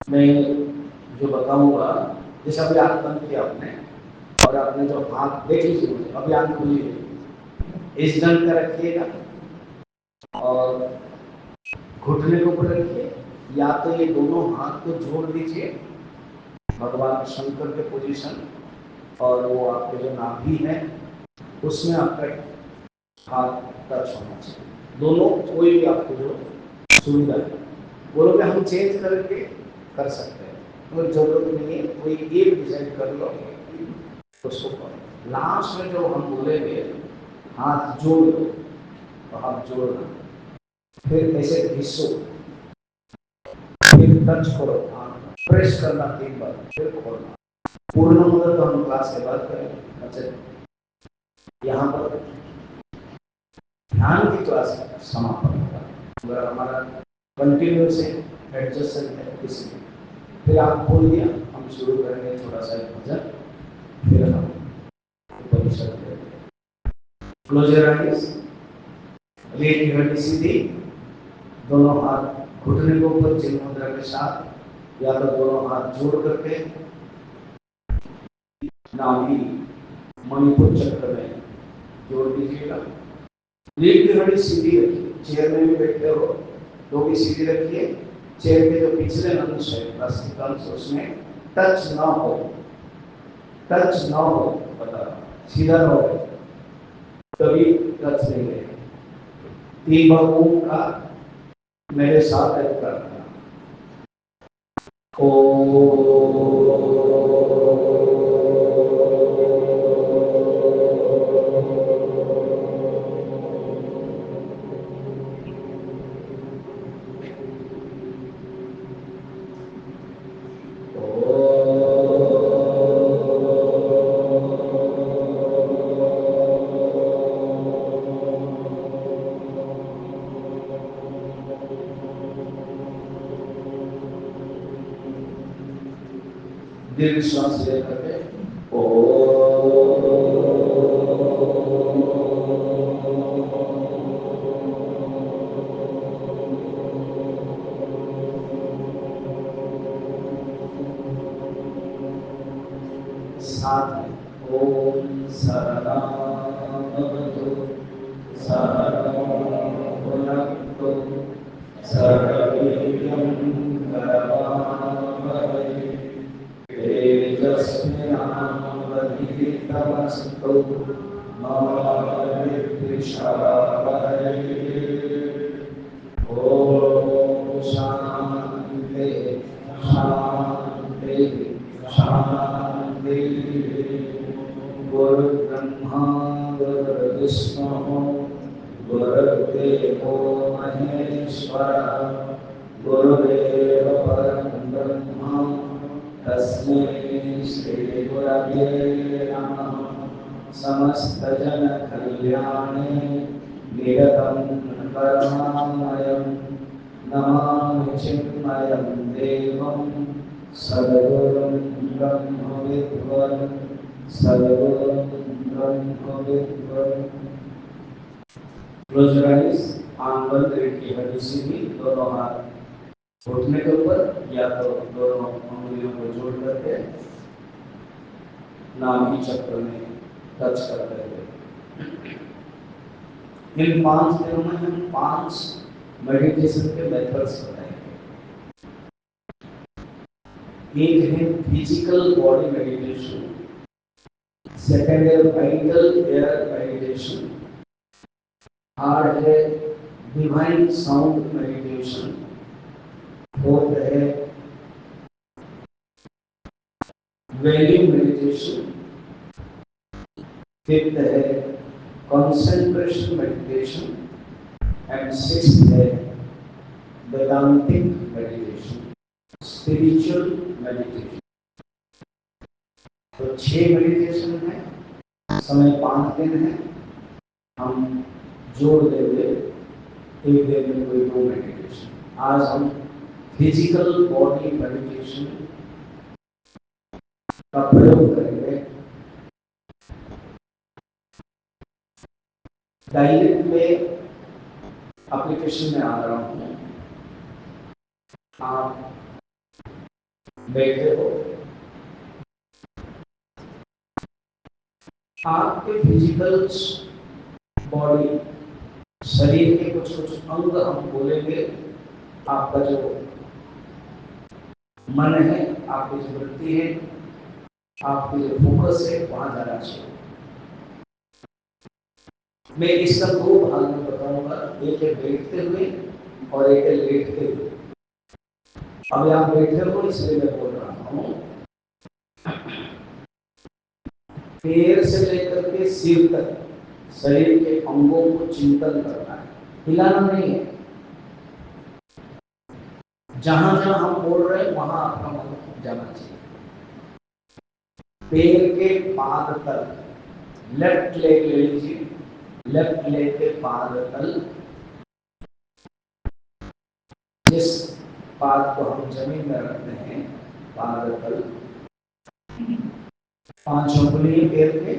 मैं जो बताऊंगा, जैसे अभी आंख बंद किया आपने और आपने जो हाथ देख लीजिए, मुझे अभी आंख खुली, इस ढंग का रखिएगा और घुटने के ऊपर रखिए, या तो ये दोनों हाथ को जोड़ दीजिए भगवान शंकर के पोजीशन, और वो आपके जो नाभि है उसमें आपका हाथ टच होना चाहिए, दोनों कोई भी आपको जो सुविधा है। बोलोगे हम चेंज करके कर सकते हैं, कोई जरूरत नहीं है, कोई एक डिसाइड कर लो उसको करो। लास्ट में जो हम बोलेंगे हाथ जोड़ दो, तो हाथ जोड़ना, फिर ऐसे घिसो, फिर टच करो, प्रेस करना 3 बार, फिर खोलना। पूर्ण मुद्रा तो हम क्लास के बाद करेंगे। अच्छा, यहाँ पर ध्यान की क्लास समापन होगा, अगर हमारा कंटिन्यू से एडजस्टमेंट है इसलिए। फिर आप खोल दिया, हम शुरू करेंगे थोड़ा सा भजन, फिर हम उपनिषद करेंगे। क्लोज योर आईज, रीड की हड्डी सीधी, दोनों हाथ घुटने के ऊपर चिन्ह मुद्रा के साथ, या तो दोनों हाथ जोड़ करके नाभि मणिपुर चक्र में जोड़ दीजिएगा। रीढ़ की हड्डी सीधी रखिए, चेयर में भी बैठते हो तो भी सीधी रखिए। चेयर के जो पिछले अंश है प्लास्टिक अंश, उसमें टच ना हो, टच ना हो, बता सीधा रहो, कभी टच नहीं रहेगा। 3 बार ओम का मेरे साथ एक करना, ओ दीर्घ श्वास लेकर के साथ में ओम सहना भवतु सहनौ भुनक्तु सह वीर्यं करवावहै तेजस्विनावधीतमस्तु मा विद्विषावहै। ओम शांति शांति शांति। गुरु ब्रह्मा गुरु विष्णु गुरुदेवो महेश्वरः गुरुदेव परं ब्रह्म तस्मै श्री गुरवे नमः। समस्त जन कल्याणे निरतं करुणामयं नमामि चिन्मयं देवं सद्गुरुं ब्रह्मविद्वं सद्गुरुं ब्रह्मविद्वं। क्लोज योर आईज, आंख बंद, रीढ़ की हड्डी सीधी, दोनों हाथ घुटने के ऊपर या तो दोनों उंगलियों को जोड़ करके नाभि चक्र में टच करते हुए। इन 5 दिनों में हम 5 मेडिटेशन के मेथड्स बताएंगे। एक है फिजिकल बॉडी मेडिटेशन, सेकंड है वाइटल एयर मेडिटेशन, थर्ड है डिवाइन साउंड मेडिटेशन, फोर्थ है वैल्यू मेडिटेशन, फिफ्थ है कंसंट्रेशन मेडिटेशन, एंड सिक्स्थ है वेदांतिक मेडिटेशन, स्पिरिचुअल मेडिटेशन। तो 6 मेडिटेशन है, समय 5 दिन है, हम जोड़ देंगे एक दिन में कोई 2 मेडिटेशन। आज हम फिजिकल बॉडी मेडिटेशन का प्रयोग करेंगे। डायरेक्ट में एप्लीकेशन में आ रहा हूँ, आप बैठे हो, आपके फिजिकल बॉडी, शरीर के कुछ कुछ अंग हम बोलेंगे। आपका जो मन है, आपकी जो वृत्ति है, आपकी जो फोकस है, वहां जाना चाहिए। मैं इसका दो भाग में बताऊंगा, एक है बैठते हुए और एक है लेटते हुए। अभी आप बैठे हो इसलिए मैं बोल रहा हूं। पैर से लेकर के सिर तक शरीर के अंगों को चिंतन करना है, हिलाना नहीं है। जहां जहां हम बोल रहे हैं वहां आपका मन जाना चाहिए। पैर के पाद तल, लेफ्ट लेग ले लीजिए, लेफ्ट लेग के पाद तल, जिस पाद को हम जमीन में रखते हैं, पाद तल, 5 उंगली पैर के,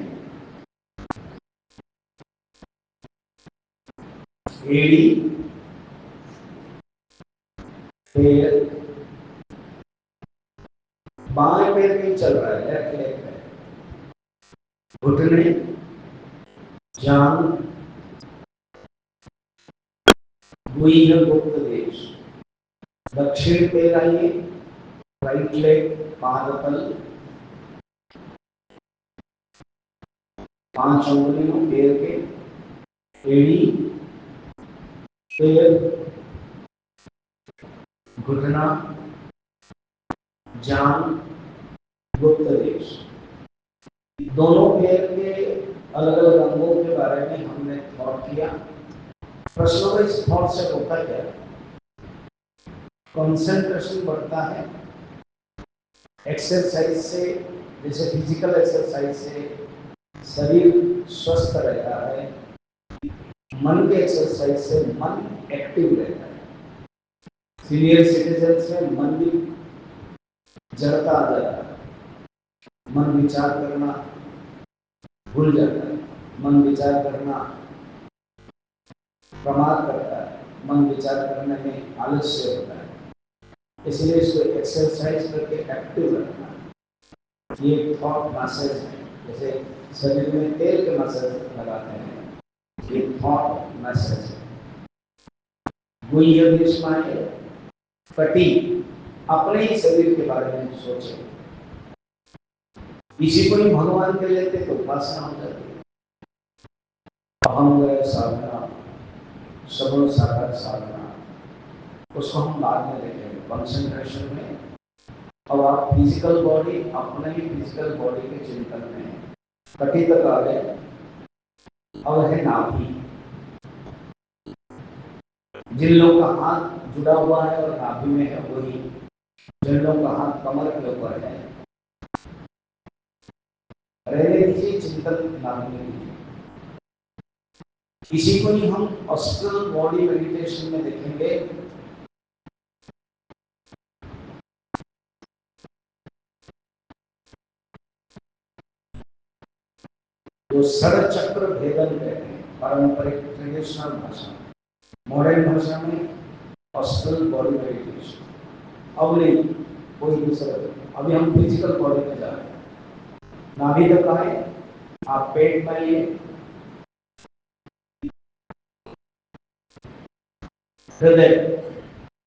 एड़ी, पैर, बाएं पैर नहीं चल रहा है, लेफ्ट लेग पे, घुटने, जांग, गुह्य गुप्त देश, दक्षिण पैर आइए, राइट लेग, पाद तल, 5 उंगलियों पैर के, एड़ी, पैर, घुटना, जांग, गुप्त देश। दोनों पैर के अलग अलग अंगों के बारे में हमने थॉट किया। प्रश्नों में इस थॉट से होता क्या है? कंसंट्रेशन बढ़ता है एक्सरसाइज से, जैसे फिजिकल एक्सरसाइज से शरीर स्वस्थ रहता है, मन के एक्सरसाइज से मन एक्टिव रहता है। सीनियर सिटीजन से मन भी जड़ता आ जाता है, मन विचार करना भूल जाता है, मन विचार करना प्रमाद करता है, मन विचार करने में आलस्य होता है। इसलिए इसको एक्सरसाइज करके एक्टिव रखना है। ये थॉट मैसेज है, जैसे शरीर में तेल के मैसेज लगाते हैं, ये थॉट मैसेज है। गुह्य देश में फटी, अपने ही शरीर के बारे में सोचे। इसी को ही भगवान के लेते तो उपासना हो जाती है। अहम गए साधना, सबल साकार साधना, उसको हम बाद में देखेंगे कंसंट्रेशन में। अब आप फिजिकल बॉडी, अपने ही फिजिकल बॉडी के चिंतन में कटी तक आ गए। अब है नाभि। जिन लोगों का हाथ जुड़ा हुआ है और नाभि में है वही, जिन लोगों का हाथ कमर के ऊपर है, रहने दीजिए, चिंतन नाभि में दीजिए। इसी को ही हम अस्ट्रल बॉडी मेडिटेशन में देखेंगे। जो षड चक्र भेदन कहते हैं पारंपरिक ट्रेडिशनल भाषा, मॉडर्न भाषा में अस्ट्रल बॉडी मेडिटेशन। अब नहीं कोई दूसरा, अभी हम फिजिकल बॉडी में जा रहे हैं। नाभि तक आए, आप पेट में आइए, हृदय,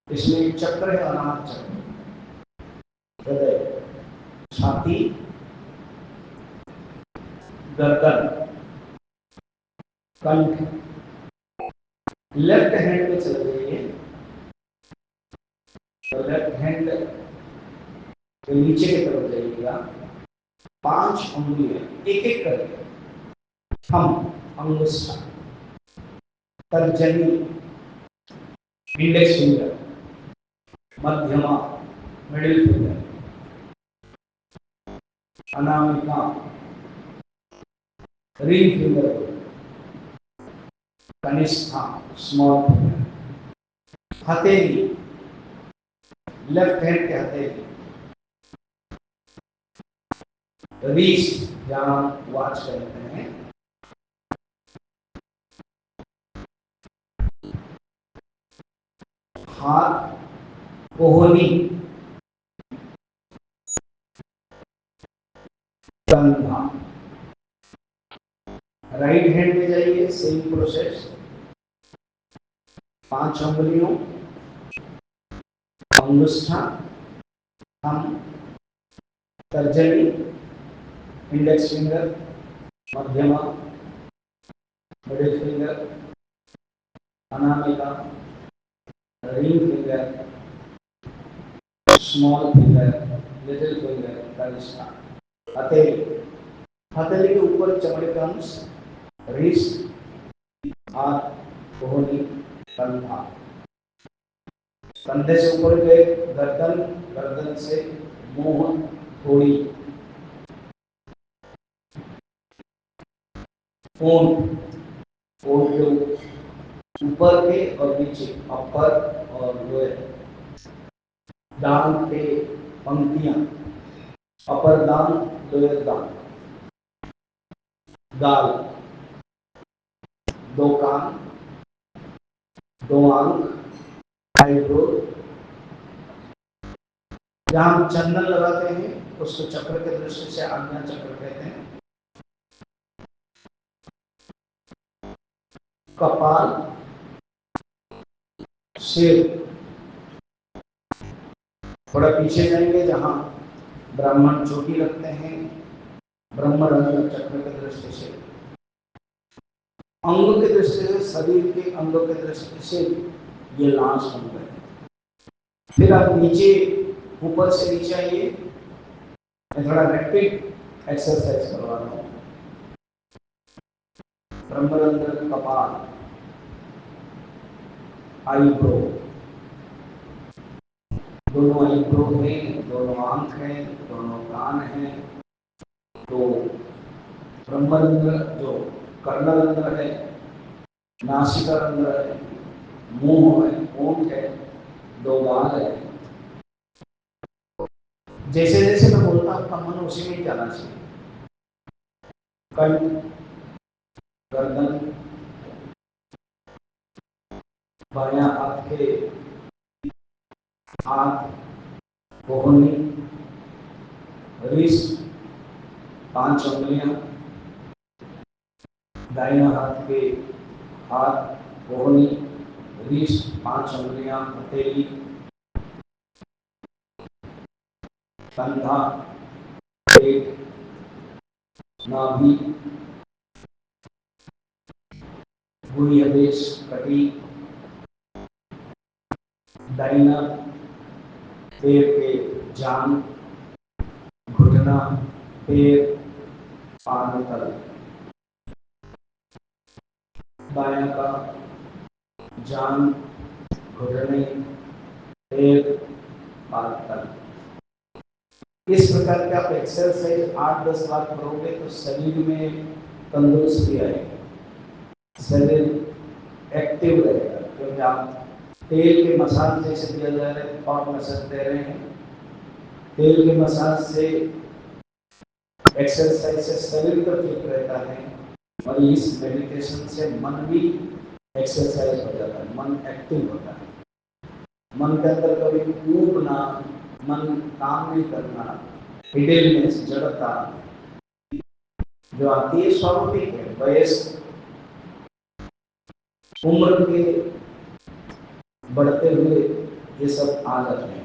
इसमें चक्र है, अनाहत चक्र। हृदय, छाती, गर्दन, कंठ। लेफ्ट हैंड में चल जाइए, तो लेफ्ट हैंड के नीचे की तरफ जाइएगा, 5 उंगलियां एक एक करके, थंब, अंगुष्ठा, तर्जनी, इंडेक्स फिंगर, मध्यमा, मिडिल फिंगर, अनामिका, रिंग फिंगर, कनिष्ठा, स्मॉल फिंगर, हथेली, लेफ्ट हैंड के हथेली, रिस्ट जहां वॉच करते हैं, हाथ, कोहनी, कंधा। राइट हैंड में जाइए, सेम प्रोसेस। 5 उंगलियों, अंगुष्ठा, थंब, तर्जनी, इंडेक्स फिंगर, मध्यमा, मिडिल फिंगर, अनामिका, ring finger, small finger, little finger, कनिष्ठा। हथेली, हथेली के ऊपर चमड़े का अंश, रिस्ट, हाथ, कोहनी, कंधा। कंधे से ऊपर गए गर्दन, गर्दन से मुंह, थोड़ी। फोन, फोन के ऊपर के और नीचे, अपर और लोअर। दांत पे पंक्तियां, अपर दांत, लोअर दांत। गाल, 2 कान, 2 आंख, आईब्रो। जहां हम चंदन लगाते हैं उसको चक्र के दृष्टि से आज्ञा चक्र कहते हैं। कपाल, सिर, थोड़ा पीछे जाएंगे जहां ब्राह्मण चोटी रखते हैं, ब्रह्मरंध्र चक्र के दृष्टि से। अंगों के दृष्टि से, शरीर के अंगों के दृष्टि से ये लास्ट अंग है। फिर आप नीचे, ऊपर से नीचे आइए। मैं थोड़ा रैपिड एक्सरसाइज करवा रहा हूँ। ब्रह्मरंध्र, कपाल, आईब्रो, दोनों आईब्रो हैं, दोनों आंख हैं, दोनों कान हैं। तो ब्रह्मरंध्र जो कर्णरंध्र है, नासिका रंध्र है, मुंह है, होंठ है, 2 गाल है। जैसे जैसे मैं बोलता हूँ आपका मन उसी में जाना चाहिए। कंठ, गर्दन, बायां हाथ के हाथ, कोहनी, रिस्ट, 5 उंगलियां, दाहिना हाथ के हाथ, कोहनी, रिस्ट, 5 उंगलियां, हथेली, कंधा, पेट, नाभि, भूमि हदेश, कटी, दाहिना पैर के जांग, घुटना, पैर, पाद तल। बायां का जांग, घुटने, पैर, पाद तल। इस प्रकार के आप एक्सरसाइज 8-10 बार करोगे तो शरीर में तंदुरुस्ती आएगी, शरीर एक्टिव रहेगा। क्योंकि आप तेल के मसाज जैसे दिया जा रहा है और मसाज दे रहे हैं। तेल के मसाज से, एक्सरसाइज से शरीर तो ठीक रहता है और इस मेडिटेशन से मन भी एक्सरसाइज हो जाता है, मन एक्टिव होता है। मन के अंदर कभी ऊबना, मन काम नहीं करना, हिडलनेस, जड़ता जो आती है स्वाभाविक है। वयस्क उम्र के बढ़ते हुए ये सब आ जाते हैं।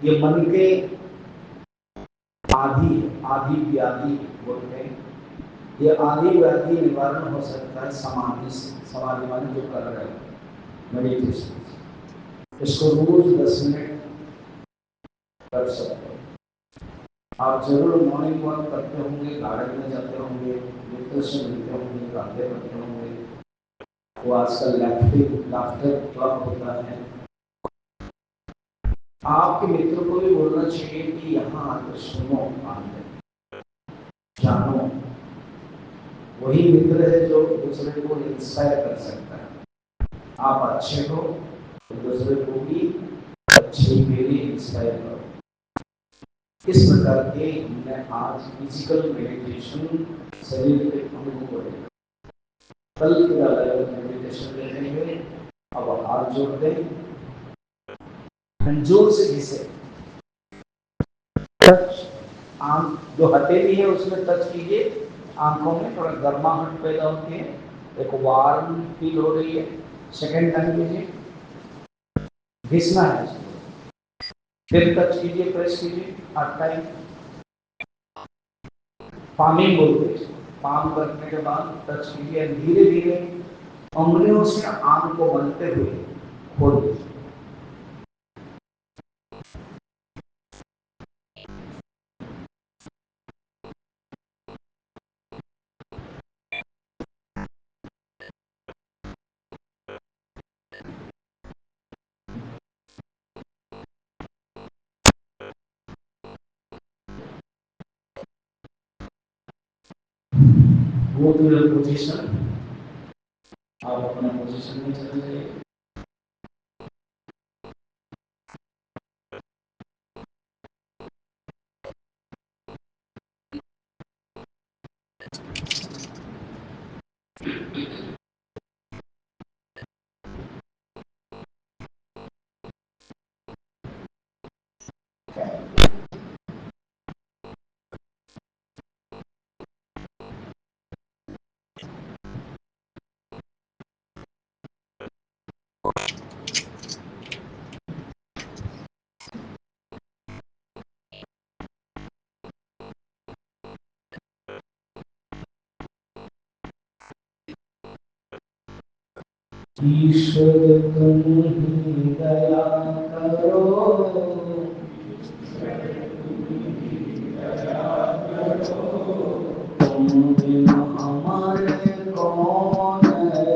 ये मन के आदि, आदि व्याधि बोलते हैं। ये आदि व्याधि निवारण हो सकता है समाधि से। समाधि वाले जो कर रहे हैं मेडिटेशन, इसको रोज 10 मिनट कर सकते हैं। आप जरूर मॉर्निंग वॉक करते होंगे, गार्डन में जाते होंगे, मित्रों से मिलते होंगे, बातें करते होंगे। वो आजकल लाफ्टर क्लब होता है। आपके मित्रों को भी बोलना चाहिए कि यहाँ आकर सुनो, आकर जानो। वही मित्र है जो दूसरे को इंस्पायर कर सकता है। आप अच्छे हो तो दूसरे को भी अच्छे के लिए इंस्पायर करो। इस प्रकार के हमने आज फिजिकल मेडिटेशन, शरीर के अंगों को देखा। कल की मेडिटेशन देखेंगे। अब हाथ जोड़ दें, जोर से घिसे, टच, आंख जो हथेली है उसमें टच कीजिए, आंखों में थोड़ा गर्माहट पैदा होती है, एक वार्म फील हो रही है। सेकेंड टाइम कीजिए, घिसना है इसको, फिर टच कीजिए, प्रेस कीजिए 8 टाइम। पामिंग बोलते हैं, पाम करने के बाद टच कीजिए, धीरे धीरे उंगलियों से आंख को मलते हुए खोल दीजिए। Go to your position, आप अपना पोजीशन में चले जाइए। ईश्वर तुम ही दया करो, तुम बिन हमारे कौन है,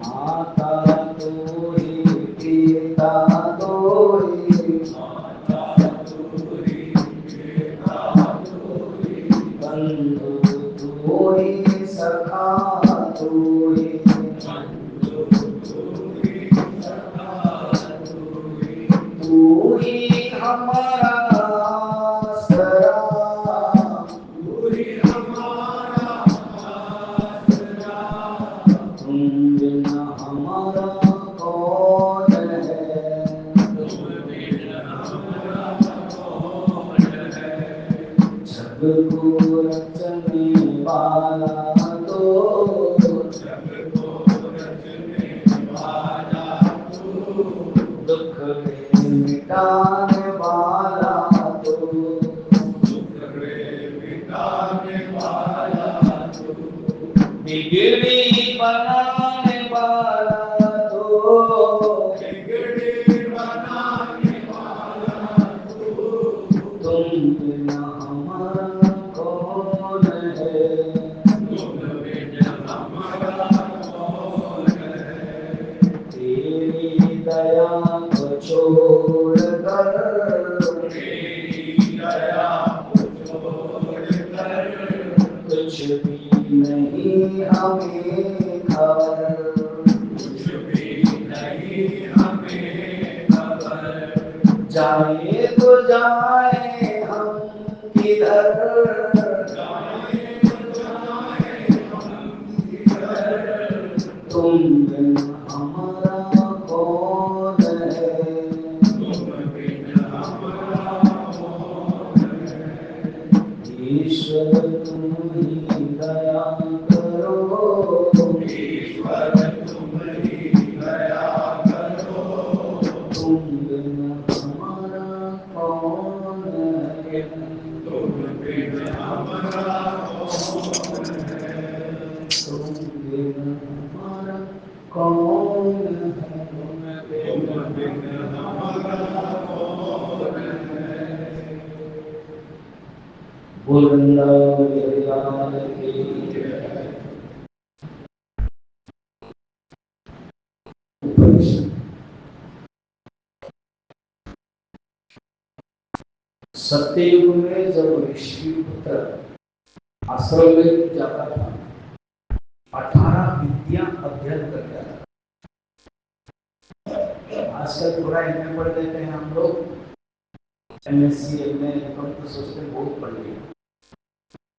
माता तू ही, पिता तू ही, बंधु तू ही, सखा तू ही, तू ही हमारा आसरा, तुम बिन हमारा कौन है, जग को रचने वाला तो, दुख मिटाने वाला तो, बिगड़ी बनाने वाला तो, तुम बिना हमारा कौन है, तेरी दया को छोड़कर, कुछ भी नहीं हमें खबर, जाए तो जाए हम किधर, तुम बिन हमारा कौन है, ईश्वर तुम ही दया करो, तुम बिन हमारा कौन है, तुम बिन हमारा कौन है, वृंदावन की सत्ययुग में जब ऋषि पुत्र आश्रम में जाता था, 18 विद्या अध्ययन कर जाता। आजकल थोड़ा एमए पढ़ लेते हैं हम लोग, एमएससी एमए हम तो सोचते बहुत पढ़ लिया।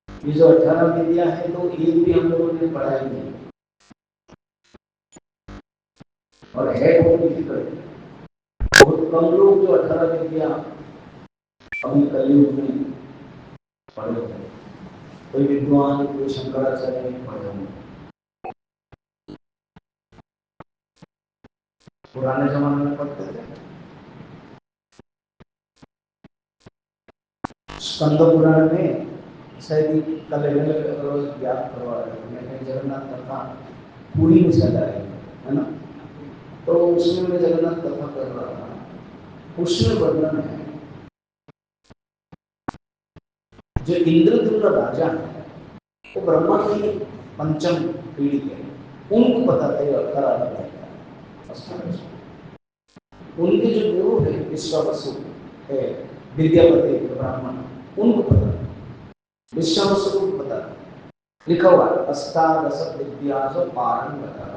ये जो 18 विद्या है तो एक भी हम लोगों ने पढ़ाई नहीं। और है बहुत डिफिकल्ट। बहुत कम लोग जो 18 विद्या अभी कलयुग में पढ़े हैं। कोई विद्वान, कोई शंकराचार्य नहीं पढ़े होंगे। पुराने जमाने में पढ़ते थे। स्कंद पुराण में शायद कल ज्ञात करवा रहे हैं, जगन्नाथ कथा पूरी में चल रही है ना, तो उसमें मैं जगन्नाथ कथा कर रहा था। उसमें वर्णन है जो इंद्रद्युम्न राजा है वो ब्रह्मा की पंचम पीढ़ी है। उनको पता था ये 18 अध्याय। उनके जो गुरु है विश्वावसु है, विद्यापति ब्राह्मण, उनको पता था। विश्वावसु को पता था, लिखा हुआ अष्टादश विद्यासु पारंगतः।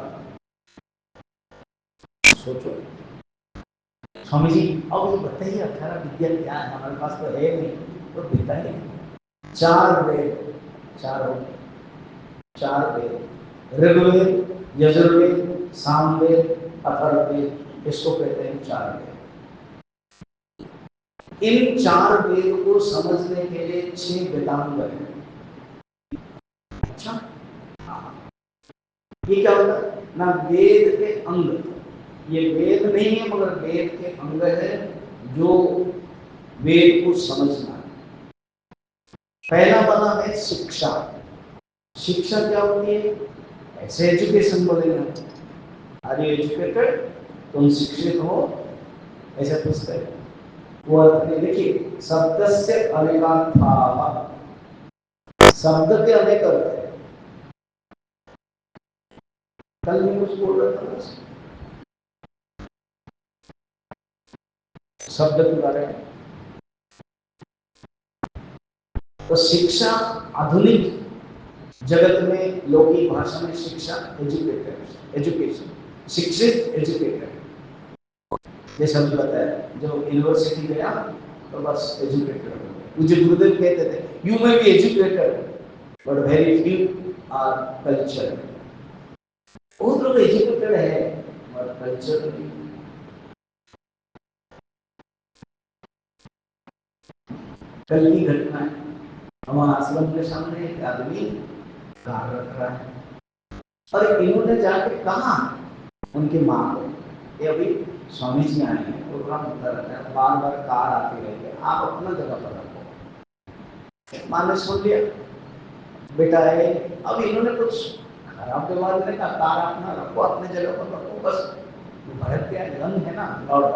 सोचो स्वामी जी, अब ये बताइए 18 विद्या क्या है? हमारे पास तो है नहीं, तो बताइए। 4 वेद, चार वेद, ऋग्वेद, यजुर्वेद, सामवेद, अथर्ववेद, इसको कहते हैं 4 वेद। इन 4 वेद को समझने के लिए 6 वेदांग हैं। अच्छा, ये क्या होता है ना? वेद के अंग, ये वेद नहीं है मगर वेद के अंग है जो वेद को समझना है। पहला वाला है शिक्षा। शिक्षा क्या होती है? ऐसे एजुकेशन बोलेंगे, आर यू एजुकेटेड, तुम शिक्षित हो, ऐसा पूछते हैं। वो देखिए, शब्द से अनेकार्थाः, शब्द के अनेक अर्थ है। कल न्यूज बोल रहा था शब्द के बारे में। तो शिक्षा आधुनिक जगत में, लौकिक भाषा में शिक्षा एजुकेटेड, एजुकेशन, शिक्षित, एजुकेटेड। जैसे हमने बताया, जो यूनिवर्सिटी गया तो बस एजुकेटेड हो गया। मुझे गुरुदेव कहते थे, you may be educated but very few our culture. बहुत लोग एजुकेटेड है बट कल्चर नहीं। कल की घटना है, हमारे आश्रम के सामने एक आदमी कार रख रहा है और इन्होंने जाके कहा उनकी माँ को, ये अभी स्वामी जी आए हैं, प्रोग्राम होता रहता है, बार बार कार आती रहती है, आप अपना जगह पर रखो। माँ ने सुन लिया, बेटा है। अब इन्होंने कुछ खराब व्यवहार नहीं कहा, कार अपना रखो, अपने जगह पर रखो, बस भारत के रंग है ना, लॉर्ड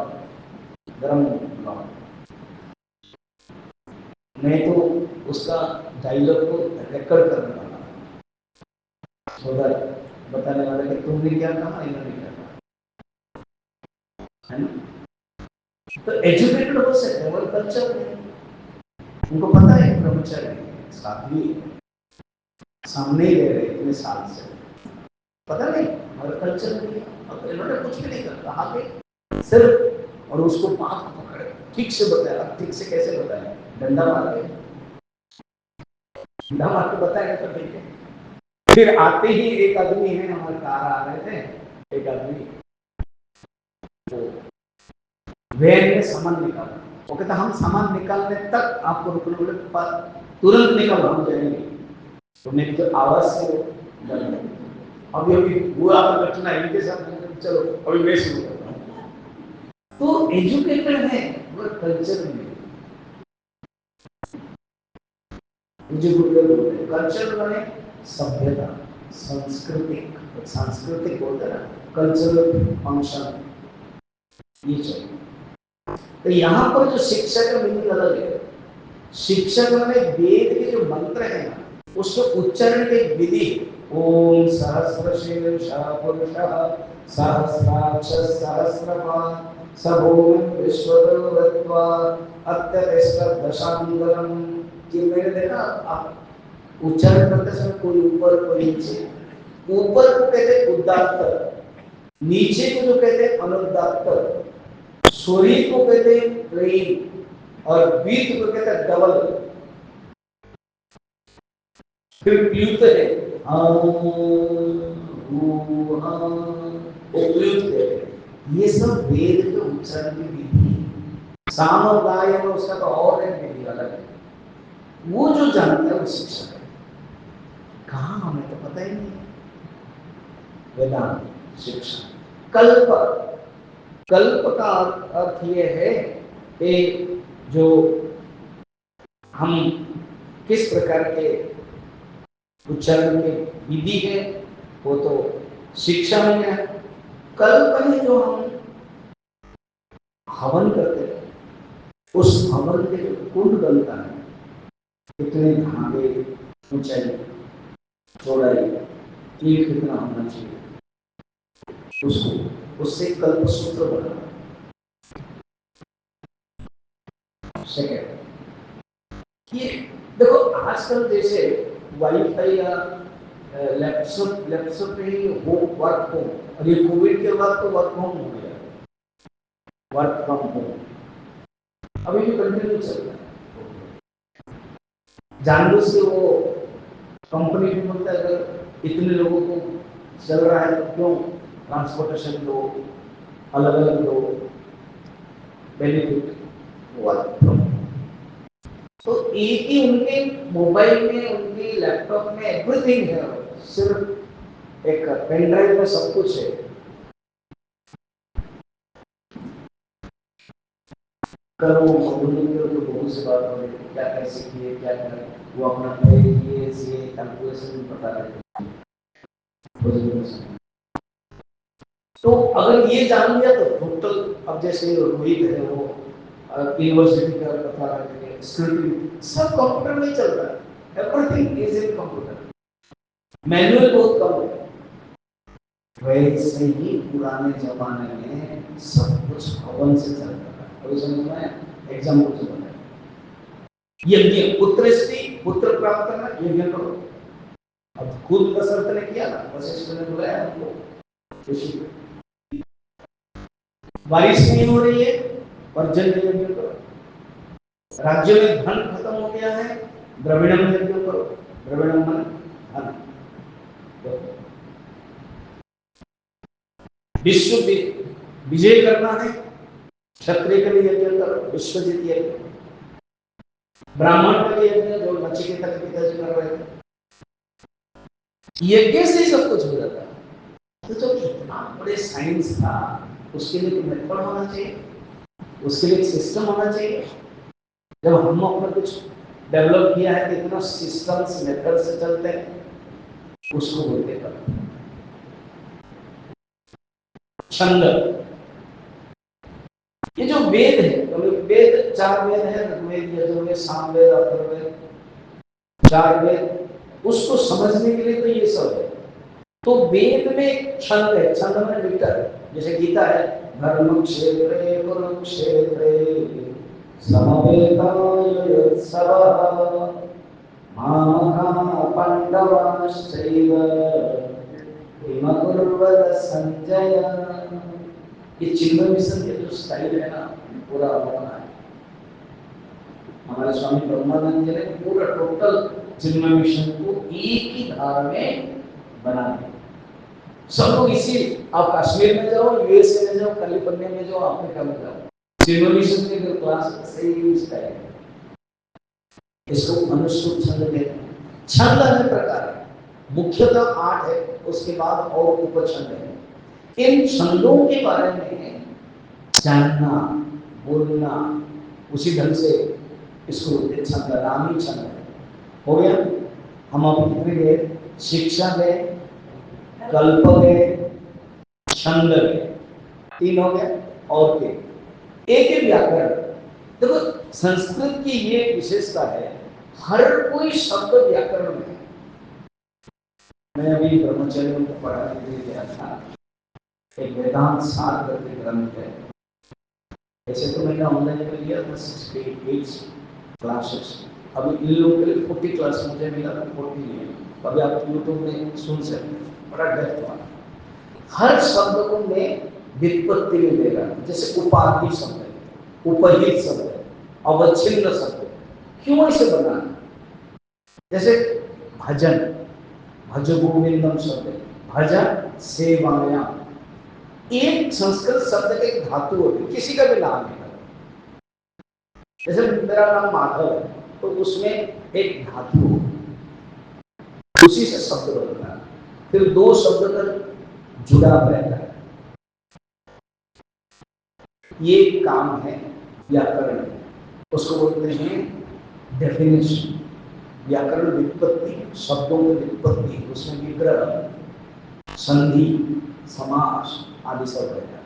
गरम लॉर्ड। मैं तो उसका डायलॉग को रिकॉर्ड करने वाला उधर बताने वाले कि तुमने क्या कहा, इन्होंने क्या कहा, है ना? तो एजुकेटेड हो सकते हैं, वो कल्चर नहीं, उनको पता है ब्रह्मचर्य साध्वी सामने ही रह रहे इतने साल से, पता नहीं हमारा कल्चर नहीं है। अब इन्होंने कुछ भी नहीं कर कहा कि सिर्फ, और उसको बात पकड़े, ठीक से बताया। ठीक से कैसे बताया? डंडा मार के, डंडा मार के बताया तो ठीक है। फिर आते ही एक आदमी है, हमारे कार आ रहे थे, एक आदमी वैन में सामान निकाला, वो कहता हम सामान निकालने तक आपको रुकने बोले, पर तुरंत निकल हम जाएंगे। तो मेरी जो आवाज से अभी अभी हुआ घटना इनके साथ, चलो अभी मैं शुरू करता हूँ। तो एजुकेटेड है मगर कल्चर में, मुझे गुरुदेव कल्चर माने सभ्यता, सांस्कृतिक, सांस्कृतिक बोलते ना, कल्चरल फंक्शन, ये चाहिए। तो यहाँ पर जो शिक्षा का मीनिंग अलग है। शिक्षक माने वेद के जो मंत्र है ना, उसको उच्चारण की विधि, ओम सहस्रशीर्षः पुरुषः सहस्राक्ष सहस्रपाद सबोम विश्वतो रत्वा अत्यतिष्ठ दशांगरम। ये मैंने देखा, आप उच्चारण करते समय कोई ऊपर कोई नीचे, ऊपर को कहते हैं उदात्त, नीचे को जो कहते हैं अनुदात्त, सूर्य को कहते हैं प्रेम और बीत को कहते हैं डबल। फिर प्लुत है, उपयुक्त है। ये सब वेद के उच्चारण की विधि है। साम और गाय है उसका तो और है विधि अलग है। वो जो जानता है वो शिक्षक है। कहाँ हमें तो पता ही नहीं। वेदांत शिक्षा। कल्प, कल्प का अर्थ ये है कि जो हम किस प्रकार के उच्चारण के विधि है वो तो शिक्षा में है। कल्प में जो हम हवन करते हैं, उस हवन के जो कुंड बनता है, कितने धागे, ऊंचाई, चौड़ाई, ये कितना होना चाहिए, उसको उससे कल्प सूत्र बना। सेकेंड, ये देखो आजकल जैसे वाईफाई या लैपटॉप पे ही हो वर्क होम, और ये कोविड के बाद तो वर्क होम हो गया, वर्क फ्रॉम होम अभी भी कंटिन्यू चल रहा है। जानबूझ से वो कंपनी भी बोलता है अगर इतने लोगों को चल रहा है तो क्यों ट्रांसपोर्टेशन दो, अलग अलग दो बेनिफिट, वर्क फ्रॉम। तो एक ही उनके मोबाइल में, उनके लैपटॉप में एवरीथिंग है, सिर्फ एक पेन ड्राइव में सब कुछ है। करो तो बहुत से बात हो रही है, क्या कैसे किए, क्या करें, वो अपना ये कैलकुलेशन बता रहे थे। तो अगर ये जान लिया तो टोटल, अब जैसे रोहित है वो यूनिवर्सिटी का बता रहे थे, स्क्रिप्टिंग सब कंप्यूटर में चल रहा है, everything is in computer, manual बहुत कम है। वैसे ही पुराने जमाने में सब कुछ हवन से चलता था। अभी समझ में एग्जाम्पल से बताया, यज्ञ पुत्रस्ती, पुत्र प्राप्त करना, यज्ञ करो। अब खुद दशरथ ने किया ना, वशिष्ठ ने बुलाया हमको, ऋषि बारिश नहीं हो रही है, पर्जन्य यज्ञ करो। राज्य में धन खत्म हो गया है, द्रविड़म यज्ञ करो। द्रविड़म मन धन। विश्व विजय करना है, क्षत्रिय के लिए यज्ञ करो, विश्वजित यज्ञ। ब्राह्मण के लिए यज्ञ, जो नचिकेता के पिताजी कर रहे थे, यज्ञ से ही सब कुछ हो जाता है। तो इतना बड़े साइंस था, उसके लिए मेथड होना चाहिए, उसके लिए सिस्टम होना चाहिए। जब हम अपना कुछ डेवलप किया है तो इतना सिस्टम्स मेथड से चलते हैं, उसको बोलते हैं छंद। ये जो वेद है, तो वेद 4 वेद है, ऋग्वेद, यजुर्वेद, सामवेद, अथर्ववेद, 4 वेद। उसको समझने के लिए तो ये सब है। तो वेद में छंद है, छंद में मीटर, जैसे गीता है, धर्म क्षेत्रे कुरुक्षेत्रे समवेतायुत्सवः मामका पांडवाश्चैव किमकुर्वत संजय। ये चिन्मय मिशन के जो स्टाइल है ना, पूरा अपना है। हमारे स्वामी ब्रह्मानंद जी ने पूरा टोटल चिन्मय मिशन को एक ही धारा में बना दिया। सब लोग इसी, आप कश्मीर में जाओ, यूएसए में जाओ, कैलिफोर्निया में जाओ, अफ्रीका में जाओ, चिन्मय मिशन के जो क्लास सही स्टाइल है। इसको अनुष्ठुप छंद कहते हैं। छंद अनेक प्रकार है, मुख्यतः 8 है, उसके बाद और उपछंद है। इन छंदों के बारे में जानना, बोलना, उसी ढंग से इसको छंद, नामी छंद है। हो गया। हम अब कितने गए? शिक्षा गए, कल्प गए, छंद गए, 3 हो गया। और के एक व्याकरण। देखो संस्कृत की ये विशेषता है, हर कोई शब्द व्याकरण में। मैं अभी ब्रह्मचर्य को पढ़ाने के लिए गया था, एक वेदांत सार करके ग्रंथ है। ऐसे तो मैंने ऑनलाइन कर लिया था 68 क्लासेस, अभी इन लोगों के लिए 40 क्लास मुझे मिला था, 40 नहीं। अभी आप यूट्यूब में सुन सकते हैं, बड़ा डेप्थ वाला। हर शब्द को मैं व्युत्पत्ति में देगा, जैसे उपाधि शब्द है, उपहित शब्द है, अवच्छिन्न शब्द है। क्यों इसे बनाना? जैसे भजन, भज गोविंदम शब्द, भजन सेवाया, एक संस्कृत शब्द के एक धातु होती है, किसी का भी नाम है, जैसे मेरा नाम माधव है तो उसमें एक धातु हो, उसी से शब्द बनता है, फिर दो शब्द तक जुड़ा रहता है। ये काम है व्याकरण, उसको बोलते हैं डेफिनेशन। व्याकरण व्युत्पत्ति, शब्दों की व्युत्पत्ति, उसमें विग्रह, संधि, समास आदि सब रहता है।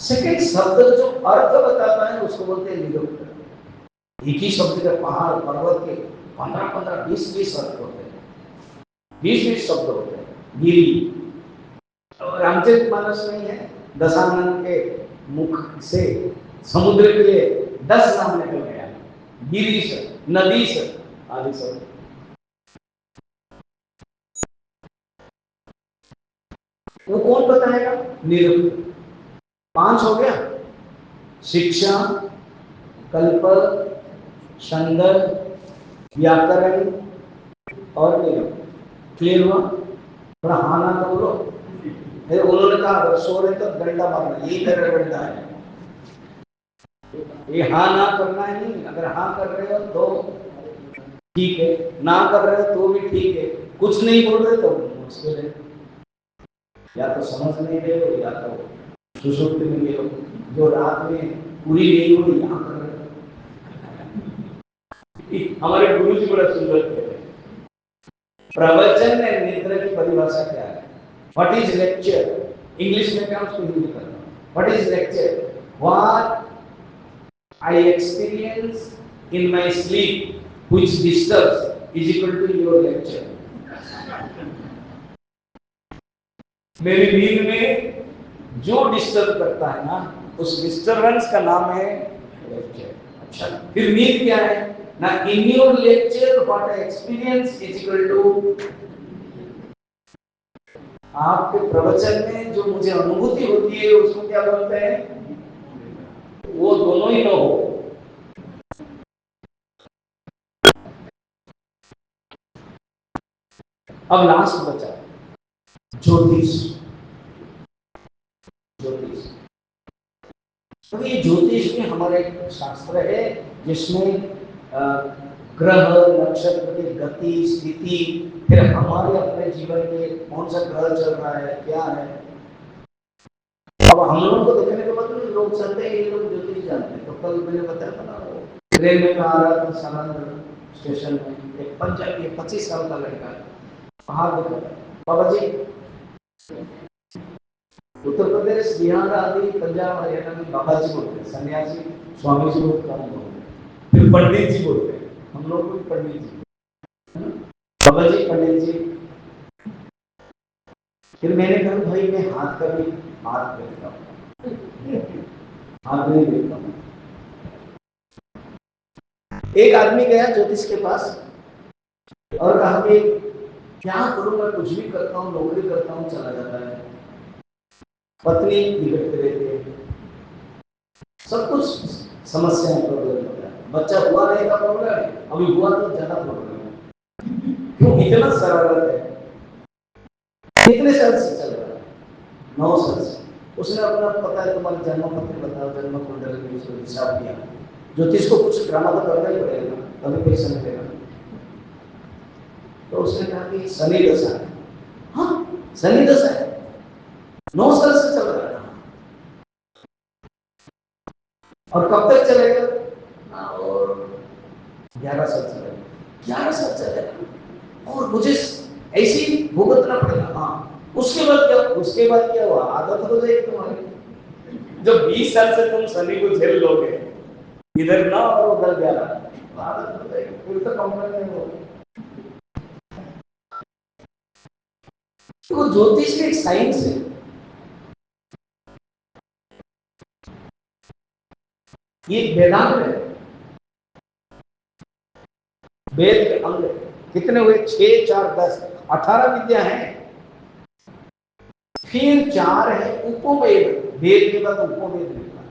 सेकंड शब्द जो अर्थ बताता है उसको बोलते हैं निरुक्त। एक ही शब्द के पहाड़ पर्वत के 15-15, 20-20 अर्थ होते हैं, 20-20 शब्द होते हैं। गिरी, रामचरितमानस नहीं है, दशानन के मुख से समुद्र के लिए 10 नाम निकल गया, गिरीश, नदीश आदि सब। वो कौन बताएगा? निरुक्त। 5 हो गया, शिक्षा, कल्प, छंद, व्याकरण और निरुक्त। क्लियर हुआ? थोड़ा हाँ ना तो बोलो। उन्होंने कहा अगर सो रहे तो डंडा मारना, यही मेरा डंडा है। ये हाँ ना करना है नहीं, अगर हाँ कर रहे हो तो ठीक है, ना कर रहे हो तो भी ठीक है, कुछ नहीं बोल रहे तो मुश्किल है। या तो समझ नहीं रहे हो या तो सुसुप्ति में गए हो, जो रात में पूरी नहीं हो यहाँ कर रहे हो। हमारे गुरु जी बड़ा सुंदर कहते हैं, प्रवचन में निद्रा की परिभाषा क्या है? What is lecture? इंग्लिश में क्या उसको हिंदी करना, what is lecture? What I experience in my sleep which disturbs is equal to your lecture. मेरी नींद में जो डिस्टर्ब करता है ना, उस डिस्टर्बेंस का नाम है लेक्चर। अच्छा, फिर नींद क्या है ना? In your lecture what I experience is equal to, आपके प्रवचन में जो मुझे अनुभूति होती है उसको क्या बोलते हैं? वो दोनों ही न हो। अब लास्ट बचा ज्योतिष। ज्योतिष, तो ये ज्योतिष में हमारा एक शास्त्र है जिसमें ग्रह नक्षत्र की गति स्थिति, फिर हमारे अपने जीवन में कौन सा ग्रह चल रहा है, क्या है। अब हम लोगों को देखने के बाद लोग चलते हैं, ये लोग ज्योतिष जानते हैं। तो कल मैंने बताया था ना, वो ट्रेन में आ रहा था सालान स्टेशन में, एक पंजाबी 25 साल का लड़का बाहर देखा, बाबा जी उत्तर प्रदेश, बिहार आदि पंजाब हरियाणा में बाबा जी बोलते हैं, सन्यासी स्वामी जी बहुत कम बोलते हैं, फिर पंडित जी बोलते हैं, हम लोग भी पंडित जी, बाबा जी पंडित जी। फिर मैंने कहा भाई मैं हाथ का भी हाथ देखता हूँ, हाथ नहीं देखता हूँ। एक आदमी गया ज्योतिष के पास और कहा कि क्या करूं, मैं कुछ भी करता हूँ, नौकरी करता हूँ, चला जाता है, पत्नी बिगड़ते रहते हैं, सब कुछ समस्याएं, प्रॉब्लम होता है, बच्चा हुआ नहीं का प्रॉब्लम है, अभी हुआ तो ज्यादा प्रॉब्लम है। क्यों? इतना शरारत है। कितने साल से चल रहा है? 9 साल से। उसने अपना पता है तुम्हारा जन्म पत्र बताओ, जन्म कुंडली में उसको हिसाब किया। ज्योतिष को कुछ ड्रामा तो करना ही पड़ेगा, तभी पैसा मिलेगा। तो उसने कहा कि शनि दशा है। हाँ, शनि दशा है, 9 साल से चल रहा है। और कब तक चलेगा? और 11 साल चलेगा। 11 साल चलेगा और मुझे ऐसे ही भुगतना पड़ेगा। हाँ, उसके बाद क्या? उसके बाद क्या हुआ? आदत हो जाएगी तुम्हारी। जब 20 साल से तुम शनि को झेल लोगे, इधर ना और उधर 11, आदत हो जाएगी, फिर तो कंप्लेन नहीं होगी। तो ज्योतिष एक साइंस है। ये वेदांत है, वेद के अंग कितने हुए? 6, 4, 10, 18 विद्या है। फिर 4 है उपवेद, वेद के बाद उपवेद निकला।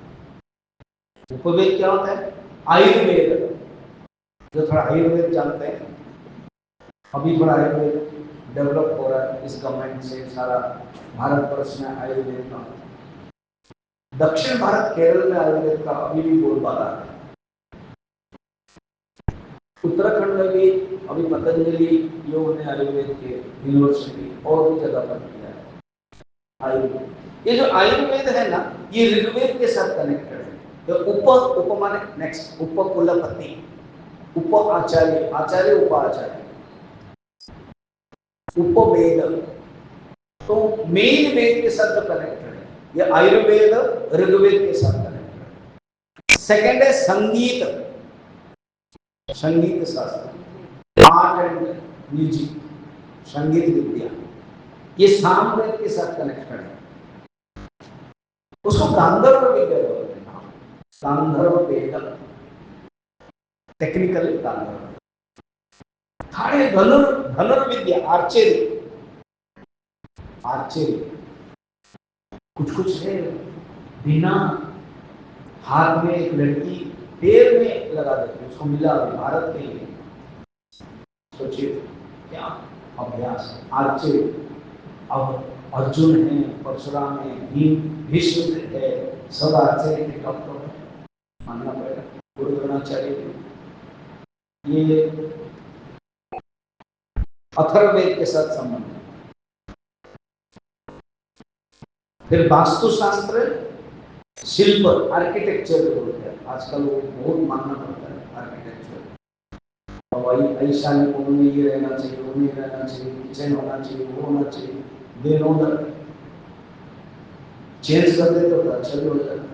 उपवेद क्या होता है? आयुर्वेद, जो थोड़ा आयुर्वेद जानते हैं, अभी थोड़ा आयुर्वेद डेवलप हो रहा है इस गवर्नमेंट से, सारा भारतवर्ष में आयुर्वेद का, दक्षिण भारत केरल में आयुर्वेद का अभी भी बोलबाला है। उत्तराखंड में भी अभी पतंजलि योग ने आयुर्वेद के यूनिवर्सिटी और भी जगह पर किया है आयुर्वेद। ये जो आयुर्वेद है ना, ये ऋग्वेद के साथ कनेक्टेड है। तो उप माने नेक्स्ट, उप कुलपति, उप आचार्य, आचार्य उप आचार्य, उपवेद, तो मेन वेद के साथ जो कनेक्टेड है, ये आयुर्वेद ऋग्वेद के साथ कनेक्टेड है। सेकेंड है संगीत, संगीत शास्त्र, आर्ट एंड म्यूजिक, संगीत विद्या, ये सामवेद के साथ कनेक्टेड है। उसको गांधर्व विद्या बोलते हैं, गांधर्व वेद, टेक्निकल गांधर्व। थाने धनुर्विद्या, आर्चरी, आर्चरी, कुछ है बिना हाथ में एक लड़की पैर में लगा देती है, उसको मिला भारत के लिए। सोचिए क्या अभ्यास, आर्चरी। अब अर्जुन है, परशुराम है, भीम, भीष्म है, सब आर्चरी के टॉप है, मानना पड़ेगा। गुरु द्रोणाचार्य, ये अथर्ववेद के साथ संबंध है। फिर वास्तुशास्त्र, शिल्प, आर्किटेक्चर जो होता है आजकल वो बहुत मानना पड़ता है आर्किटेक्चर। और ऐसा में ये रहना चाहिए, वो नहीं रहना चाहिए, किचन होना चाहिए, वो होना चाहिए, दे नो दैट, चेंज कर देते तो अच्छा भी हो जाता है।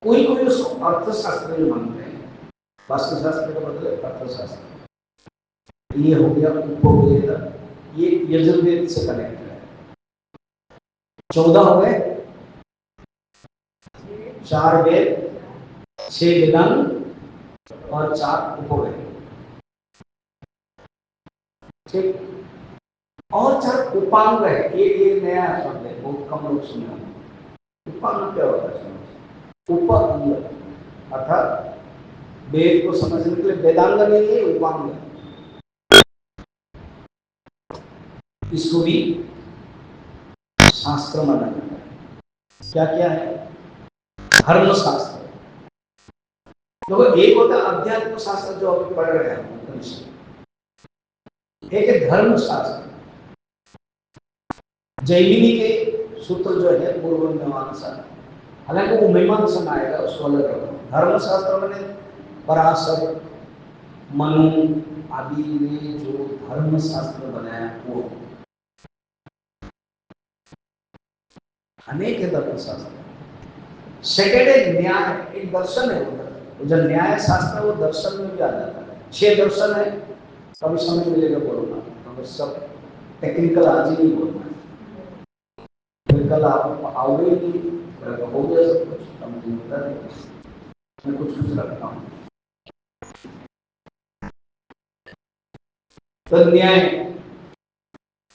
कोई कोई उसको अर्थशास्त्र भी मानते हैं, वास्तुशास्त्र का मतलब अर्थशास्त्र। ये हो गया उपवेद, ये यजुर्वेद से कनेक्टेड है। 14 हो गए, 4 वेद, 6 वेदांग और 4 उपवेद, ठीक। और 4 उपांग है, ये नया शब्द है, बहुत कम लोग सुन रहे हैं। उपांग क्या होता है? उपांग अर्थात वेद को समझने के लिए वेदांग नहीं है, उपांग है। इसको भी शास्त्र माना जाता है। क्या क्या है? धर्म शास्त्र, तो एक होता है अध्यात्म शास्त्र जो अभी पढ़ रहे हैं, एक है धर्म शास्त्र। जैमिनी के सूत्र जो है पूर्व मीमांसा, हालांकि वो मीमांसा आएगा, उसको अलग रखो। धर्म शास्त्र मैंने पराशर, मनु आदि ने जो धर्म शास्त्र बनाया वो अनेक है धर्म शास्त्र। सेकेंड है न्याय, एक दर्शन है वो जो न्याय शास्त्र, वो दर्शन में भी आ जाता है। 6 दर्शन है, कभी समय मिलेगा बोलना, तो सब टेक्निकल आज ही नहीं बोलना है, फिर कल आप आओगे ही नहीं, हो गया सब कुछ, मैं कुछ कुछ रखता हूँ। तो न्याय,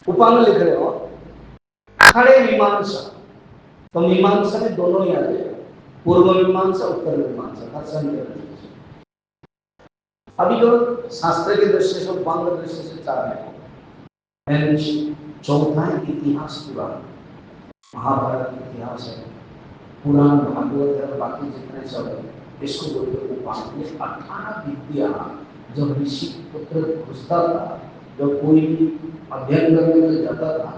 उपांग लिख रहे हो, खड़े मीमांसा, तो मीमांसा में दोनों ही आ जाएगा, पूर्व मीमांसा, उत्तर मीमांसा, दर्शन के दृष्टि से। अभी जो शास्त्र के दृष्टि से, उपांग के दृष्टि से 4 है। चौथा है इतिहास, पुराण, महाभारत इतिहास है, पुराण, भागवत है, बाकी जितने सब है, इसको बोलते हैं उपांग। ये 18 विद्या जब ऋषि पुत्र घुसता था, जब कोई अध्ययन करने में जाता था,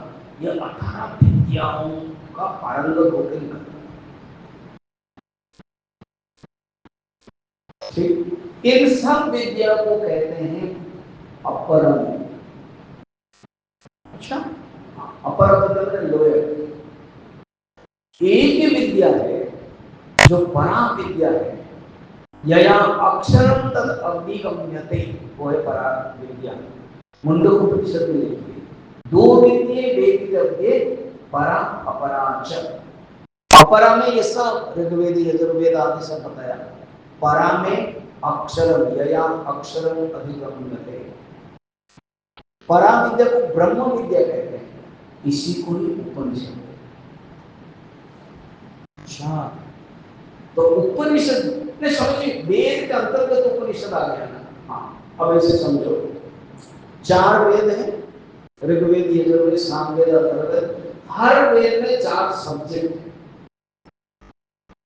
ये 18 विद्याओं का पारंगत होकर निकलता। ठीक, इन सब विद्या को कहते हैं अपरम। अच्छा, अपरम मतलब लोअर। एक विद्या है जो परा विद्या है, यया अक्षरम तद अभिगम्यते, वो है परा विद्या। मुंडकोपनिषद में लिखी है, 2 विद्ये वेदितव्ये परा अपराच। अपरा में ये सब ऋग्वेद यजुर्वेद आदि सब बताया, परा में अक्षरम, यया अक्षरम अधिगम्यते। परा विद्या को ब्रह्म विद्या कहते हैं, इसी को ही उपनिषद। अच्छा, तो उपनिषद नहीं समझिए, वेद के अंतर्गत उपनिषद आ गया ना। हाँ, अब ऐसे समझो, 4 वेद हैं, ऋग्वेद, यजुर्वेद, सामवेद, अथर्ववेद। हर वेद में 4 सब्जेक्ट हैं।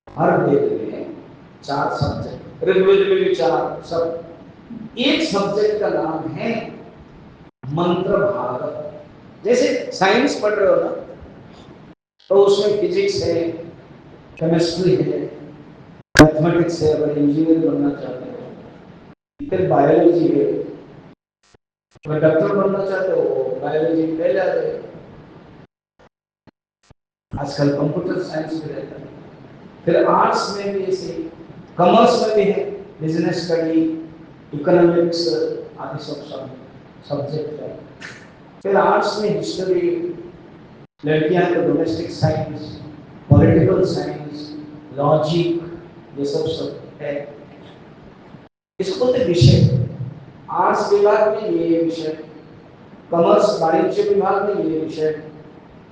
हर वेद में 4 सब्जेक्ट, ऋग्वेद में भी 4 सब। एक सब्जेक्ट का नाम है मंत्र भाग। जैसे साइंस पढ़ रहे हो ना, तो उसमें फिजिक्स है, केमिस्ट्री है, मैथमेटिक्स है, अगर इंजीनियर बनना चाहते हो। फिर बायोलॉजी है, अगर डॉक्टर बनना चाहते हो बायोलॉजी पहले आ जाए। आजकल कंप्यूटर साइंस भी रहता है। फिर आर्ट्स में भी ऐसे, कॉमर्स में भी है, बिजनेस स्टडी, इकोनॉमिक्स आदि सब सब्जेक्ट है। फिर आर्ट्स में हिस्ट्री, लड़कियां तो domestic science, political science, logic, ये सब है। इसको बोलते विषय। आर्ट्स विभाग में ये विषय, कॉमर्स वाणिज्य विभाग में ये विषय,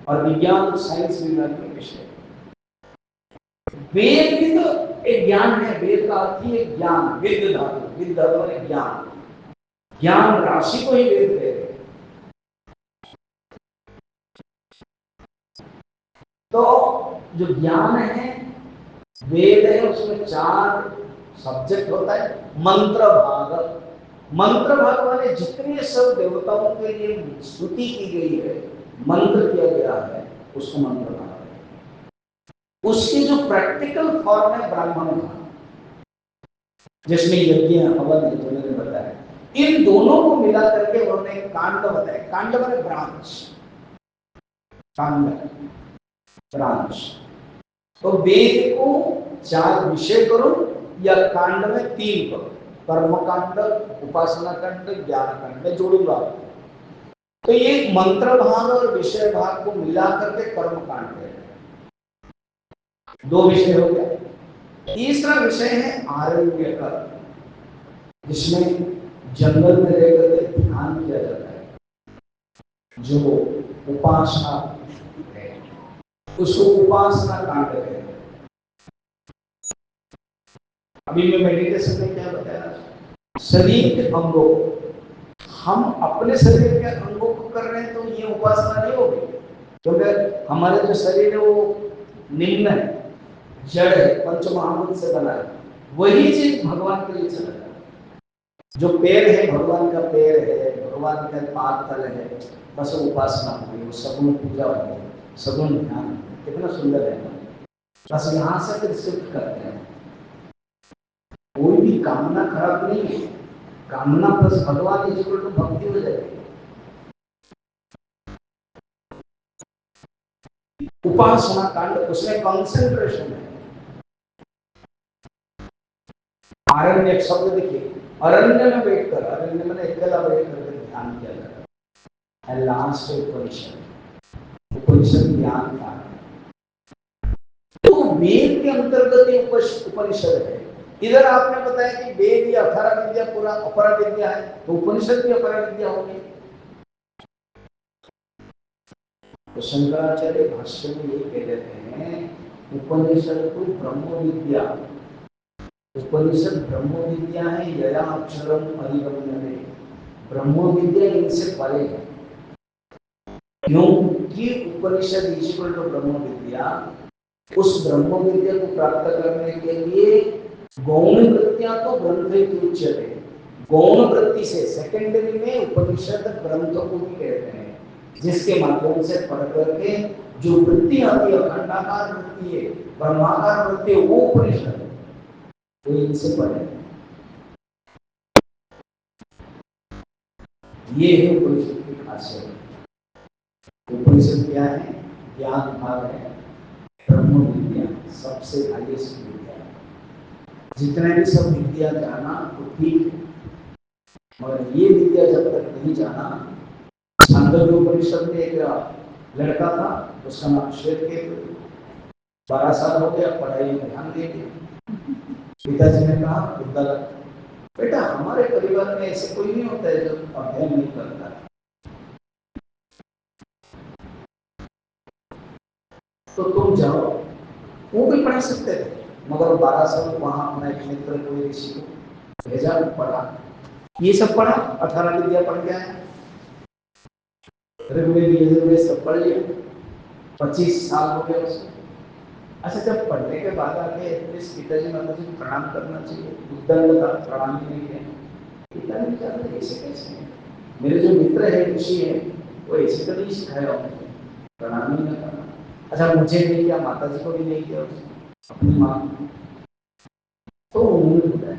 और विज्ञान साइंस विभाग में विषय। वेद भी तो एक ज्ञान है। वेद का अर्थ ही एक ज्ञान, विद धातु, विद धातु है ज्ञान, ज्ञान राशि को ही वेद कहते हैं। तो जो ज्ञान है, वेद है, उसमें 4 सब्जेक्ट होता है। मंत्र भाग, मंत्र भाग वाले जितने सब देवताओं के लिए स्तुति की गई है, मंत्र किया गया है, उसको मंत्र भाग है। उसकी जो प्रैक्टिकल फॉर्म है ब्राह्मण का, जिसमें यज्ञ हवन है, जो मैंने बताया, इन दोनों को मिला करके उन्होंने कांड बताया। कांड माने ब्रांच, कांड ब्रांच। तो वेद को 4 विषय करो, या कांड में 3 करो, कर्म कांड, उपासना कांड, ज्ञान कांड में जोड़ूंगा। तो ये मंत्र भाग और विषय भाग को मिला करके कर्म कांड है। 2 विषय हो गया। तीसरा विषय है आरण्य का, जिसमें जंगल में रहकर के ध्यान किया जाता है, जो उपासना है, उसको उपासना कांड है। अभी मैं मेडिटेशन में क्या बताया, शरीर के अंगों, हम अपने शरीर के अंगों को कर रहे हैं, तो ये उपासना नहीं होगी, क्योंकि हमारे जो शरीर है वो निम्न है, जड़ है, पंच महाभूत से बना है। वही चीज भगवान के लिए चला है। जो पैर है भगवान का पैर है, भगवान का पाद तल है, बस उपासना होगी, वो सगुण पूजा होगी, सगुण ध्यान। कितना सुंदर है ना। बस यहाँ से फिर शिफ्ट करते हैं। कोई भी कामना खराब नहीं है, कामना प्लस भगवान इक्वल टू भक्ति हो जाएगी। उपासना कांड, उसमें कंसंट्रेशन है। आरण्य शब्द देखिए, अरण्य में बैठकर, अरण्य में अकेला बैठ करके ध्यान किया जाता है। लास्ट उपनिषद, उपनिषद ज्ञान का, तो वेद के अंतर्गत उपनिषद है। इधर आपने बताया कि वेद या अथर्व विद्या पूरा अपरा विद्या है, तो उपनिषद भी अपरा विद्या होगी। तो शंकराचार्य भाष्य में ये कह देते हैं, उपनिषद को ब्रह्म विद्या, उपनिषद ब्रह्म विद्या है, यया अक्षरम अधिगम्यते। ब्रह्म विद्या इनसे परे है, क्योंकि उपनिषद इक्वल टू ब्रह्म विद्या। उस ब्रह्म विद्या को प्राप्त करने के लिए गौण वृत्तियां तो ग्रंथ ही उच्यते, गौण वृत्ति से सेकेंडरी में उपनिषद ग्रंथ को भी कहते हैं, जिसके माध्यम से पढ़ करके जो वृत्ति आती है, अखंडाकार वृत्ति है, ब्रह्माकार वृत्ति है, वो उपनिषद है, वो इनसे पढ़े। ये है उपनिषद की खासियत। उपनिषद क्या है? ज्ञान भाग है, ब्रह्म विद्या सबसे हाईएस्ट विद्या। जितने भी सब विद्या जाना तो ठीक है, मगर ये विद्या जब तक नहीं जाना। छांदोग्य उपनिषद में एक लड़का था, उसका नाम श्वेतकेतु, 12 साल हो गया, पढ़ाई में ध्यान दे दिया। पिताजी ने कहा, बेटा हमारे परिवार में ऐसे कोई नहीं होता है जो अध्ययन नहीं करता, तो तुम जाओ। वो भी पढ़ सकते थे, मगर 12 साल वहां अपना एक मित्र कोई ऋषि को भेजा, पढ़ा, ये सब पढ़ा, 18 विद्या पढ़ के आया, ऋग्वेद यजुर्वेद सब पढ़ लिया, 25 साल हो गए उसको। अच्छा, जब पढ़ने के बाद आके एटलीस्ट पिताजी माताजी को प्रणाम करना चाहिए, उद्दंड का प्रणाम नहीं किया, पिताजी कहते ऐसे कैसे, मेरे जो मित्र है ऋषि है वो ऐसे तो नहीं सिखाया मुझे, प्रणाम ही न करना। अच्छा, मुझे नहीं किया, माताजी को भी नहीं किया, अपनी माँ तो उन्होंने बताया,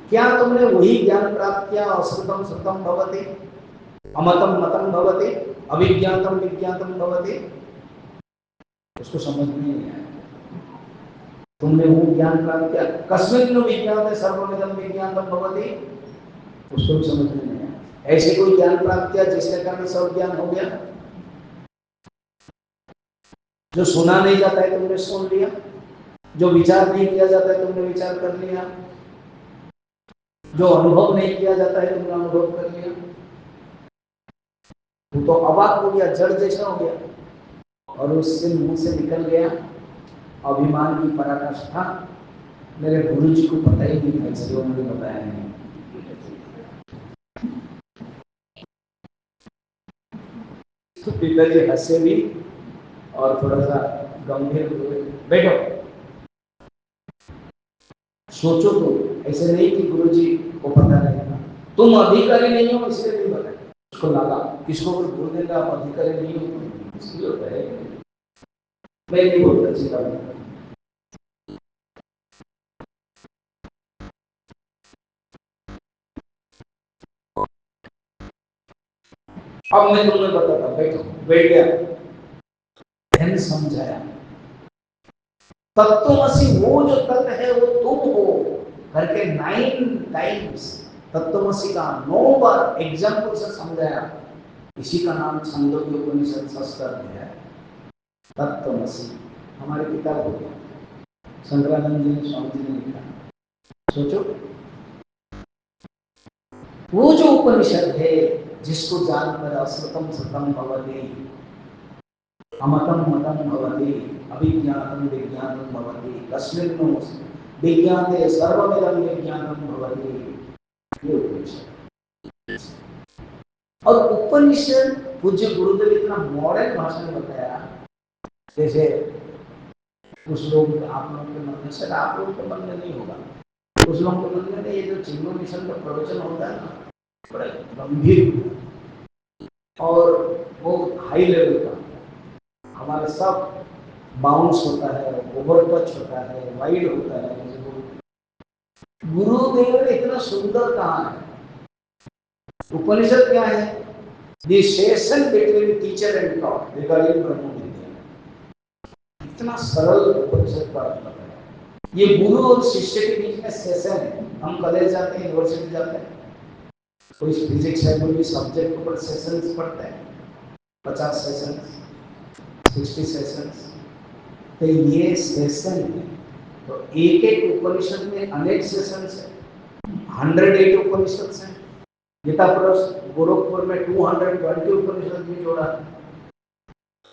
क्या तुमने वही ज्ञान प्राप्त किया, अश्रुतम श्रुतम भवति, अमतम मतम भवति, अविज्ञातम विज्ञातम भवति, उसको समझ में नहीं आया। तुमने वो ज्ञान प्राप्त किया, कस्मिन् विज्ञाते सर्वमिदं विज्ञातम भवति, उसको समझ में नहीं आया। ऐसे कोई ज्ञान प्राप्त किया जिसके कारण सब ज्ञान हो गया? जो सुना नहीं जाता है तुमने सुन लिया, जो विचार नहीं किया जाता है तुमने विचार कर लिया, जो अनुभव नहीं किया जाता है तुमने अनुभव कर लिया। वो तो अवाक हो गया, जड़ जैसा हो गया, और उससे मुंह से निकल गया अभिमान की पराकाष्ठा, मेरे गुरु जी को पता ही नहीं था, इसलिए उन्होंने बताया नहीं। तो पिताजी हंसे भी और थोड़ा सा गंभीर हुए, बैठो सोचो, तो ऐसे नहीं कि गुरु जी को पता नहीं था, तुम अधिकारी नहीं हो इसलिए नहीं बताया। उसको लगा किसको बोल देगा आप अधिकारी नहीं हो, इसलिए होता है, मैं नहीं बोलता चिंता नहीं। अब मैं तुम्हें बताता, बैठो, बैठ गया, बहन समझाया, तत्वमसि वो जो तत्व है वो तुम हो करके 9 टाइम्स तत्वमसि का 9 बार एग्जाम्पल से समझाया। इसी का नाम छंदोग्य उपनिषद शास्त्र है, तत्वमसि। हमारी किताब हो गया, शंकरानंद जी ने, स्वामी जी ने लिखा। सोचो, वो जो उपनिषद है जिसको जानकर अश्रुतम श्रुतम भवति, अमतम मतम भवति, अविज्ञातम विज्ञातम भवति, कस्मिन् विज्ञाते सर्वमिदं विज्ञातम भवति, ये उपनिषद। और उपनिषद पूज्य गुरुदेव इतना मॉडर्न भाषा में बताया, जैसे कुछ लोग, आप लोगों के मन में, सर आप लोगों के मन में नहीं होगा, कुछ लोगों के मन में ये जो चिन्मय मिशन का प्रवचन होता है ना, बड़ा गंभीर और वो हाई लेवल का, हमारे सब बाउंस होता है, ओवर टच होता है, वाइड होता है। गुरुदेव ने इतना सुंदर कहा है। उपनिषद क्या है? The session between teacher and taught regarding ब्रह्म विद्या। इतना सरल उपनिषद का अर्थ है। ये गुरु और शिष्य के बीच में सेशन है। हम कॉलेज जाते हैं, यूनिवर्सिटी जाते हैं, कोई फिजिक्स है, कोई भी सब्जेक्ट के ऊपर सेशंस पढ़ते हैं, 50 सेशन, 60 सेशन, तो ये सेशन है। तो एक एक उपनिषद में अनेक सेशन है, 108 उपनिषद है। गीता प्रेस गोरखपुर में 220 उपनिषद भी जोड़ा है।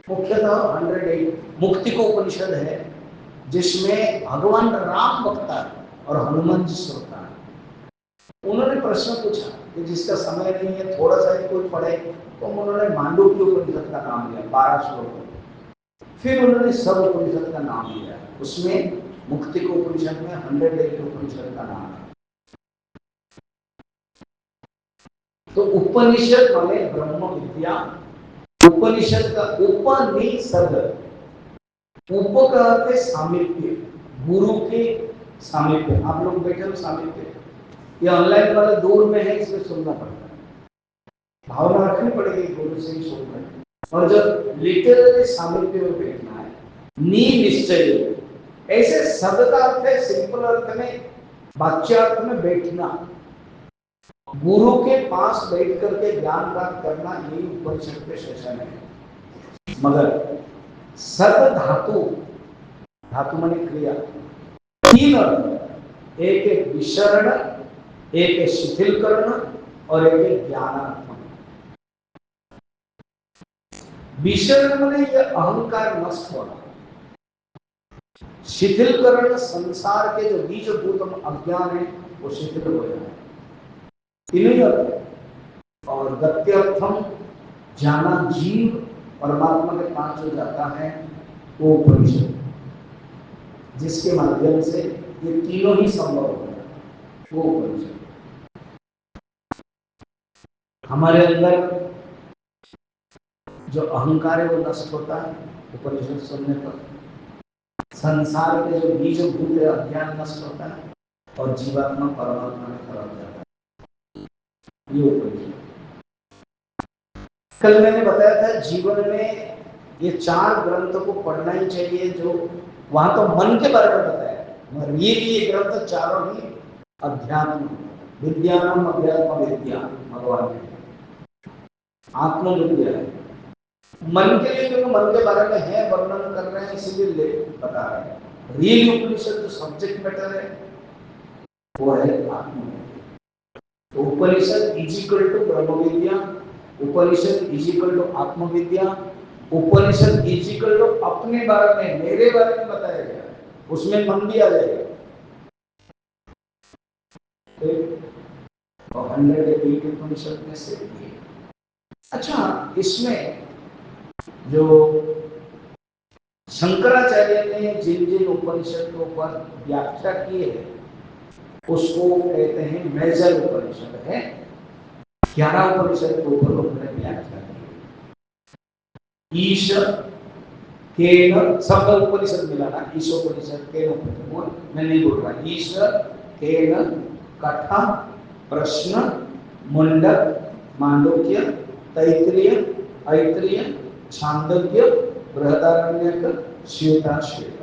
मुख्यतः 108 मुक्ति को उपनिषद है, जिसमें भगवान राम वक्ता और हनुमान जी श्रोता है। उन्होंने प्रश्न पूछा कि जिसका समय नहीं है, थोड़ा सा ही कोई पढ़े, तो उन्होंने मांडुक्य उपनिषद का नाम लिया, 12 श्लोक। फिर उन्होंने सब उपनिषद का नाम लिया, उसमें मुक्ति को उपनिषद में 108 उपनिषद का नाम है। तो उपनिषद माने ब्रह्म विद्या। उपनिषद का उपनिषद, उप का अर्थ है सामीप्य, गुरु के सामीप्य। आप लोग बैठे हो सामीप्य, ये ऑनलाइन वाले दूर में है, इसमें सुनना पड़ता है, भावना रखनी पड़ेगी, गुरु से ही सुनना है। और जब लिटरली सामीप्य में बैठना है, नी निश्चय, ऐसे शब्द का अर्थ है सिंपल अर्थ में, वाच्यार्थ में बैठना, गुरु के पास बैठ करके ज्ञान प्राप्त करना, यही उपनिषद के सेशन है। मगर सत धातु, धातु माने क्रिया, 3 अर्थ, एक है विशरण, एक है शिथिलकरण और एक है ज्ञानात्मक। विशरण माने ये अहंकार नष्ट होना, शिथिलकरण संसार के जो बीजभूत अज्ञान है वो शिथिल हो जाए, तीनों अर्थ। और गत्यर्थम जाना जीव परमात्मा के पास जो जाता है वो उपनिषद, जिसके माध्यम से ये तीनों ही संभव हो जाता है, वो उपनिषद। हमारे अंदर जो अहंकार है वो नष्ट होता है उपनिषद सुनने पर, संसार के जो बीजभूत अज्ञान नष्ट होता है और जीवात्मा परमात्मा में तरफ जाता है, ये उपनिषद। कल मैंने बताया था जीवन में ये 4 ग्रंथों को पढ़ना ही चाहिए, जो वहां तो मन के बारे में बताया, ये ग्रंथ चारों ही अध्यात्म विद्यानम अध्यात्म विद्या भगवान ने आत्मविद्या है मन के लिए, क्योंकि मन के बारे में है, वर्णन कर रहे हैं इसीलिए बता रहे हैं। रियल उपनिषद जो सब्जेक्ट मैटर है वो है आत्मविद्या। तो उपनिषद इज इक्वल टू ब्रह्म विद्या, उपनिषद इज इक्वल टू आत्मविद्या, उपनिषद इज इक्वल टू अपने बारे में, मेरे बारे में बताया गया, उसमें मन भी आ जाएगा। तो 108 उपनिषद में से अच्छा, इसमें जो शंकराचार्य ने जिन जिन उपनिषद के ऊपर व्याख्या की है उसको कहते हैं मेजर उपनिषद है। 11 उपनिषद के ऊपर उन्होंने व्याख्या की। ईश केन, सब उपनिषद मिला ना, ईशोपनिषद के मैं नहीं बोल रहा, ईश केन कथा प्रश्न मुंडक मांडुक्य तैत्तिरीय ऐत्तिरीय छांदोग्य बृहदारण्यक श्वेताश्वेत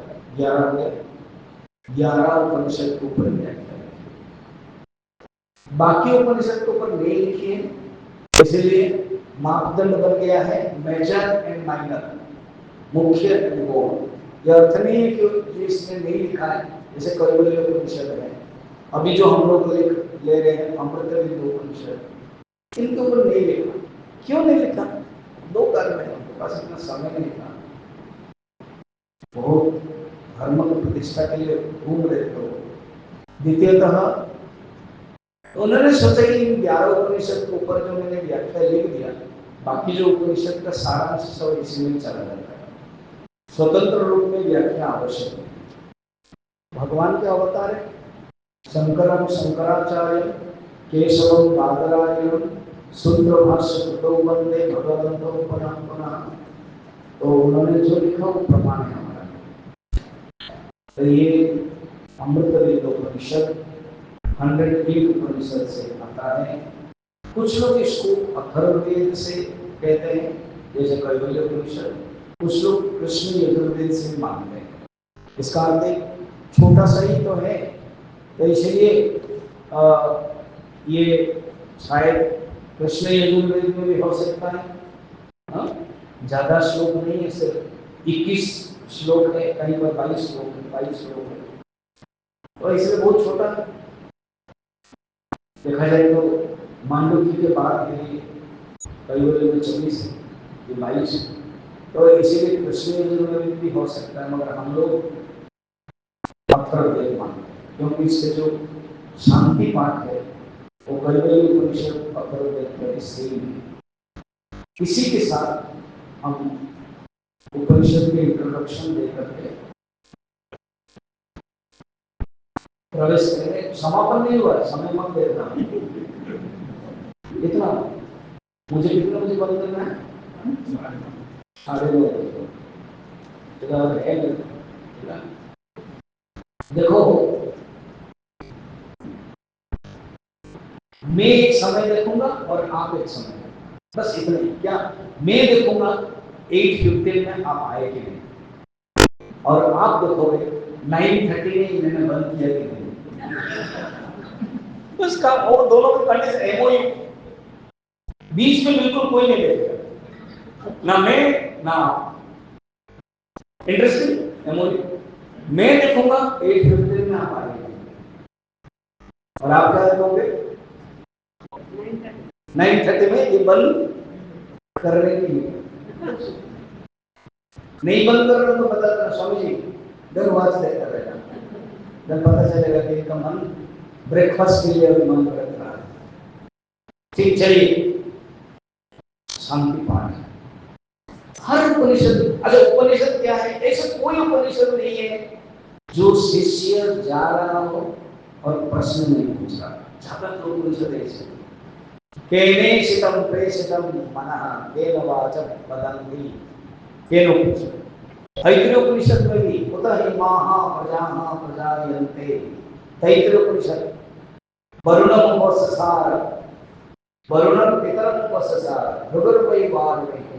11 उपनिषद के ऊपर व्याख्या है। बाकी उपनिषद के ऊपर नहीं लिखी है, इसलिए मापदंड बन गया है मेजर एंड माइनर, मुख्य एंड गौण। यह अर्थ नहीं है कि इसमें नहीं लिखा है, जैसे कैवल्य उपनिषद है, अभी जो हम लोग ले रहे हैं अमृतविंद उपनिषद, इनके ऊपर नहीं लिखा। क्यों नहीं लिखा? 2 कारण है, उनके पास इतना समय नहीं था, बहुत धर्म की प्रतिष्ठा के लिए घूम रहे थे। द्वितीयतः उन्होंने सोचा कि इन 11 उपनिषद के ऊपर जो मैंने व्याख्या लिख दिया, बाकी जो उपनिषद का सारांश सब इसी में चला जाता है, स्वतंत्र रूप में व्याख्या आवश्यक है। भगवान के अवतार है, शंकरम शंकराचार्य केशवम बादरायणम सूत्र भाष्य कृतो वंदे भगवन्तो पुनः पुनः। तो उन्होंने जो लिखा वो प्रमाण है हमारा। तो ये अमृतविंद उपनिषद 108 उपनिषद से आता है। कुछ लोग इसको अथर्ववेद से कहते हैं, जैसे कैवल्य उपनिषद, कुछ लोग कृष्ण यजुर्वेद से मानते हैं। इसका अर्थ छोटा सा ही तो है, तो इसलिए ये शायद कृष्ण यजुर्वेद में भी हो सकता है। ज्यादा श्लोक नहीं है, सिर्फ 21 श्लोक है, कहीं पर 22 श्लोक है, 22 श्लोक है, तो इसलिए बहुत छोटा है। देखा जाए तो मांडुक्य के बाद कैवल्य में 24 है, ये 22 है, तो इसीलिए कृष्ण यजुर्वेद भी हो सकता है, मगर हम लोग अथर्ववेद मानते हैं, क्योंकि इसके जो शांति पाठ है वो कैवल्य उपनिषद अथर्ववेद के सेम है। इसी के साथ हम उपनिषद के इंट्रोडक्शन देकर के प्रवेश करें। समापन नहीं हुआ, समय मत देना। इतना मुझे कितना मुझे बंद करना है? 9:30 देखो, मैं एक समय देखूंगा और आप एक समय, बस इतना ही। क्या मैं देखूंगा 8:15 में आप आए कि नहीं, और आप देखोगे 9:30 में इन्होंने बंद किया कि नहीं। उसका और दोनों का कंडीशन एमओयू, बीच में बिल्कुल कोई नहीं देखेगा, ना मैं ना आप। Interesting MOU. मैं देखूंगा 8:15 में आप आएंगे, और आप क्या देखोगे 9:30 में। ये बंद कर रहे हैं, नहीं बंद कर रहे तो बता देना स्वामी जी देन वॉच देखता रहेगा, देन पता चलेगा कि इनका मन ब्रेकफास्ट के लिए अभी मन कर रहा है। ठीक, चलिए शांति पाठ। हर उपनिषद, अच्छा उपनिषद क्या है? ऐसा कोई उपनिषद नहीं है जो शिष्य जा रहा हो और प्रश्न नहीं पूछ रहा। ज्यादा तो उपनिषद ऐसे केने शितम प्रेषितम मनः केन वाचम वदन्ति केनो पूछ। तैत्तिरीयोपनिषद में भी उत हि माहा प्रजाः प्रजायन्ते, तैत्तिरीयोपनिषद। वरुणम उपससार, वरुणम पितरम उपससार, भृगुर्वै वारुणे